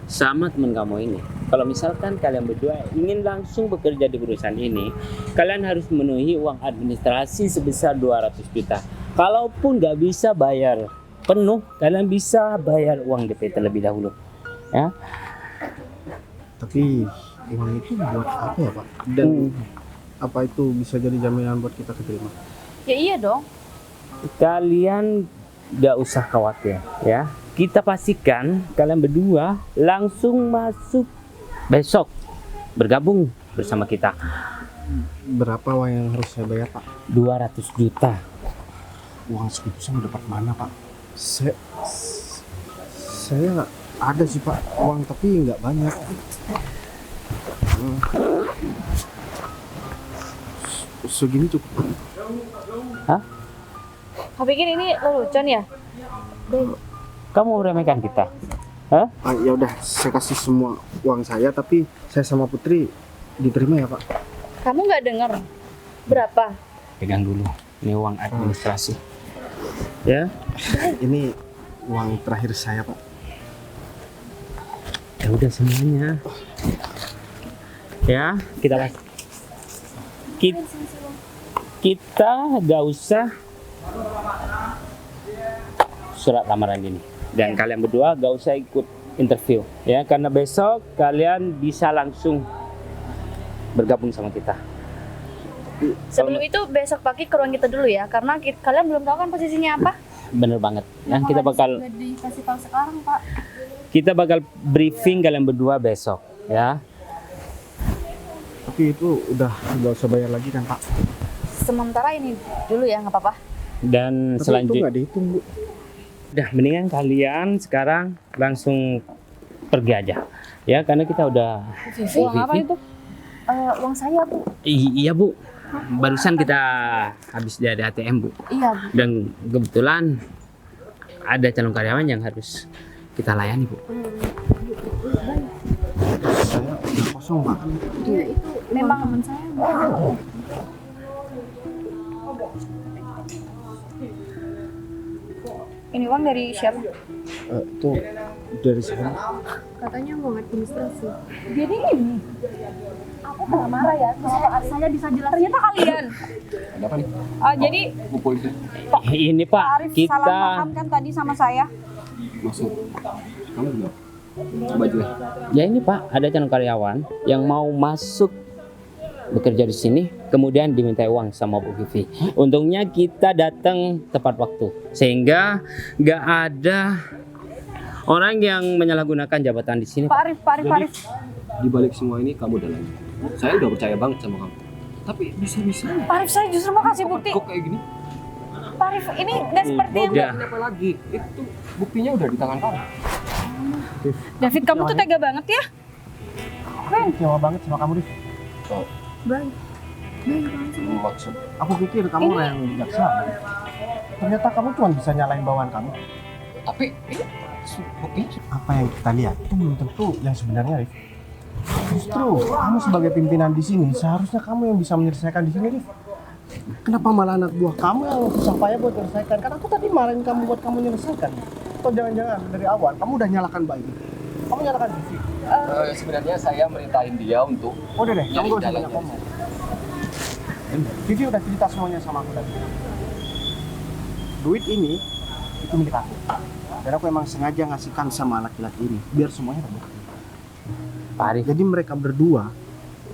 sama teman kamu ini, kalau misalkan kalian berdua ingin langsung bekerja di perusahaan ini, kalian harus memenuhi uang administrasi sebesar 200 juta. Kalaupun nggak bisa bayar penuh, kalian bisa bayar uang DP terlebih dahulu ya. Tapi uang itu buat apa ya Pak? Dan apa itu bisa jadi jaminan buat kita keterima? Ya iya dong. Kalian gak usah khawatir ya, kita pastikan kalian berdua langsung masuk besok bergabung bersama kita. Berapa uang yang harus saya bayar Pak? 200 juta. Uang segitu saya dapat mana Pak? Saya ada sih Pak uang, tapi nggak banyak. Segini cukup Pak. Hah? Kau pikir ini lelucon ya? Kamu meremehkan kita? Hah? Ya udah, saya kasih semua uang saya, tapi saya sama Putri diterima ya Pak. Kamu nggak dengar? Berapa? Pegang dulu. Ini uang administrasi. Ya? Ini uang terakhir saya Pak. Ya udah semuanya. Ya, kita gak usah surat lamaran ini. Dan kalian berdua gak usah ikut interview ya, karena besok kalian bisa langsung bergabung sama kita. Sebelum itu besok pagi ke ruang kita dulu ya, karena kalian belum tahu kan posisinya apa. Bener banget. Nah, kita bakal Dikasih tahu sekarang Pak. briefing kalian berdua besok ya. Tapi itu udah nggak usah bayar lagi kan Pak? Sementara ini dulu ya, nggak apa-apa. Dan Tapi itu selanjutnya nggak dihitung Bu. udah mendingan kalian sekarang langsung pergi aja ya, karena kita udah Uang apa itu? Uang saya Bu. Iya Bu, barusan kita habis dari ATM Bu, Iya Bu. dan kebetulan ada calon karyawan yang harus kita layani Bu. Saya udah kosong Pak. Iya itu memang teman saya. Ini uang dari siapa? Itu dari saya. Katanya mau administrasi. Jadi ini aku nggak marah ya kalau saya bisa jelas. Ternyata kalian. Ada apa nih? Jadi Bu polisi. Ini Pak Pak, Arif salah kita paham kan tadi sama saya. Maksud kamu juga? Coba jelas. ya ini Pak, ada calon karyawan yang mau masuk bekerja di sini, kemudian diminta uang sama Bu Vivi. Untungnya kita datang tepat waktu, sehingga nggak ada orang yang menyalahgunakan jabatan di sini. Pak Arif. Di balik semua ini kamu udah lagi. Saya udah percaya banget sama kamu. Tapi bisa-bisanya Pak Arif, saya justru mau kasih bukti. kok kayak gini? Pak Arif, ini nggak seperti yang Udah. Apa lagi? Itu buktinya udah di tangan kamu. David, kamu tuh tega banget ya. Kecewa banget sama kamu Rif. Baik. Maksud Aku pikir kamu orang yang bijaksana. Ternyata kamu cuma bisa nyalain bawahan kamu. tapi ini buktinya Apa yang kita lihat itu belum tentu yang sebenarnya Rif. Justru kamu sebagai pimpinan di sini seharusnya kamu yang bisa menyelesaikan di sini Rif. Kenapa malah anak buah kamu yang susah payah buat menyelesaikan? Karena aku tadi marahin kamu buat kamu menyelesaikan. Atau jangan-jangan dari awal kamu udah nyalakan Mbak ini. Kamu nyalakan Vivi. sebenarnya saya merintahin dia untuk Udah deh, kamu gak usah jalan banyak ngomong. Vivi udah cerita semuanya sama aku tadi. Duit ini itu milik aku. Dan aku emang sengaja ngasihkan sama laki-laki ini biar semuanya terbukti. Pak Arif, Jadi mereka berdua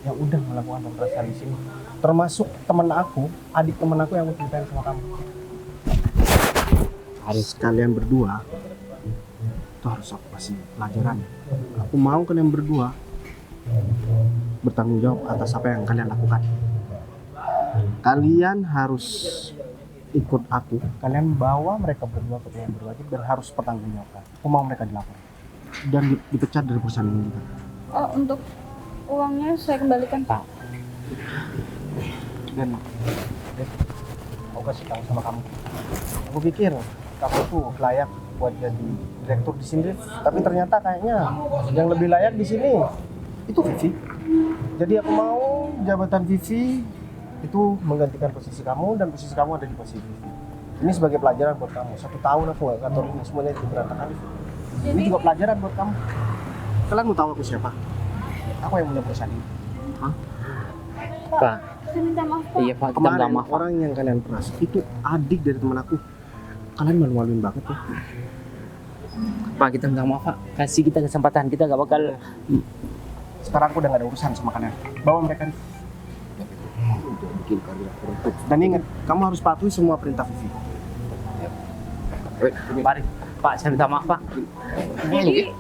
yang udah melakukan pemerasan di sini, termasuk temen aku, adik temen aku yang aku ceritain sama kamu. Arif, Kalian berdua itu harus aku kasih pelajaran. Aku mau kalian berdua bertanggung jawab atas apa yang kalian lakukan. Kalian harus ikut aku. Kalian bawa mereka berdua ke yang berwajib dan harus bertanggung jawab. Aku mau mereka dilapor dan dipecat dari perusahaan ini. Oh, untuk uangnya saya kembalikan. Pak. Dan aku kasih tahu sama kamu. Aku pikir kamu tuh layak buat jadi direktur di sini, tapi ternyata kayaknya yang lebih layak di sini itu Vivi. Jadi aku mau jabatan Vivi itu menggantikan posisi kamu dan posisi kamu ada di posisi Vivi. Ini sebagai pelajaran buat kamu. 1 tahun aku nggak kantor ini semuanya itu berantakan. Ini juga pelajaran buat kamu. Kalian mau tahu aku siapa? Aku yang punya perusahaan ini. Pak. Saya minta maaf Pak. Iya Pak, kita Kemarin minta maaf Pak. orang yang kalian peras itu adik dari teman aku. Kalian malu-maluin banget ya. Pak, kita minta maaf Pak. Kasih kita kesempatan, kita gak bakal. Sekarang aku udah gak ada urusan sama kalian. Bawa mereka nih. untuk bikin karir untuk Dan ingat, kamu harus patuhi semua perintah Vivi. Pak Arif, Pak, saya minta maaf Pak. Jadi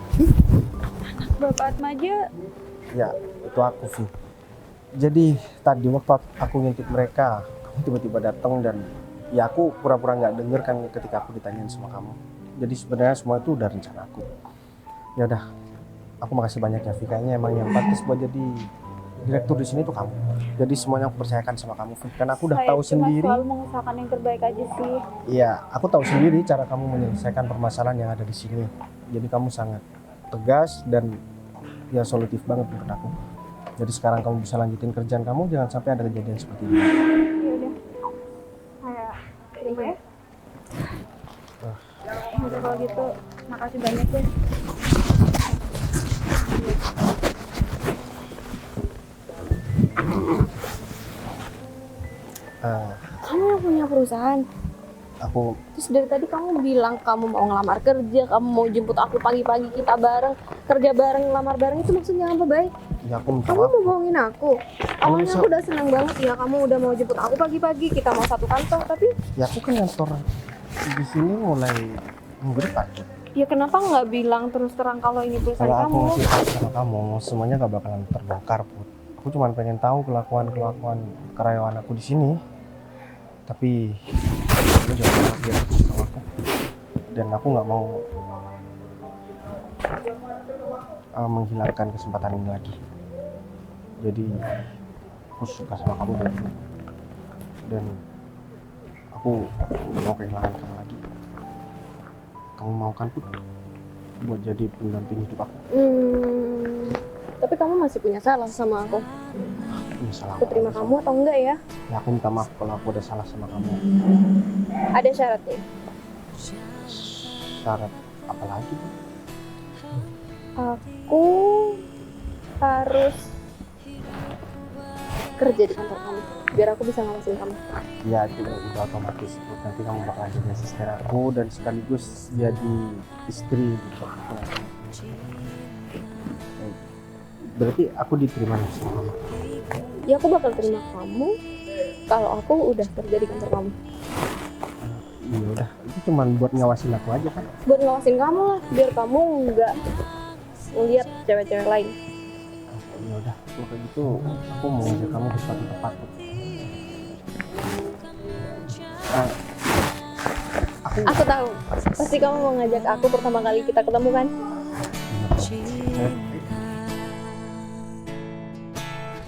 Bapak Atmaja Ya, itu aku Vi. Jadi tadi waktu aku ngintip mereka, kamu tiba-tiba datang dan ya aku pura-pura nggak denger kan ketika aku ditanyain sama kamu. Jadi sebenarnya semua itu udah rencana aku. Ya udah, aku makasih banyak ya Vi. Kayaknya emang yang pantas buat jadi direktur di sini tuh kamu. Jadi semuanya aku percayakan sama kamu Vi. Karena aku udah Saya tahu cuma sendiri. selalu mengusahakan yang terbaik aja sih. Iya, aku tahu sendiri cara kamu menyelesaikan permasalahan yang ada di sini. Jadi kamu sangat tegas dan ya solutif banget menurut aku. Jadi sekarang kamu bisa lanjutin kerjaan kamu, jangan sampai ada kejadian seperti ini. Ya udah. Saya terima ya. Udah kalau gitu, makasih banyak ya. Eh, Kamu yang punya perusahaan. aku Terus dari tadi kamu bilang kamu mau ngelamar kerja, kamu mau jemput aku pagi-pagi kita bareng, kerja bareng, ngelamar bareng, itu maksudnya apa, Bay? ya aku minta Kamu maaf. mau bohongin aku? Awalnya bisa- aku udah seneng banget ya kamu udah mau jemput aku pagi-pagi, kita mau satu kantor, tapi Ya aku kan kantor di sini mulai minggu depan. ya kenapa nggak bilang terus terang kalau ini perusahaan Kalau aku kamu? ngasih tahu sama kamu, semuanya gak bakalan terbongkar, Put. Aku cuma pengen tahu kelakuan karyawan aku di sini. Tapi aku jangan pernah biar sama aku. Dan aku nggak mau menghilangkan kesempatan ini lagi. Jadi aku suka sama kamu dan aku nggak mau kehilangan kamu lagi. Kamu mau kan, Put, buat jadi pendamping hidup aku? Tapi kamu masih punya salah sama aku. Ini salah Aku terima kamu atau enggak ya? Ya aku minta maaf kalau aku udah salah sama kamu. Ada syaratnya. Syarat apa lagi? Aku harus kerja di kantor kamu biar aku bisa ngawasin kamu. Ya itu udah otomatis. Nanti kamu bakal jadi asisten aku dan sekaligus jadi istri gitu. Berarti aku diterima nih sama kamu. Ya aku bakal terima kamu kalau aku udah kerja di kantor kamu. Iya udah, itu cuma buat ngawasin aku aja kan. Buat ngawasin kamu lah, biar kamu nggak ngeliat cewek-cewek lain. Ya udah, kalau kayak gitu aku mau ngajak kamu ke suatu tempat. Aku tahu, pasti kamu mau ngajak aku pertama kali kita ketemu kan? Bener,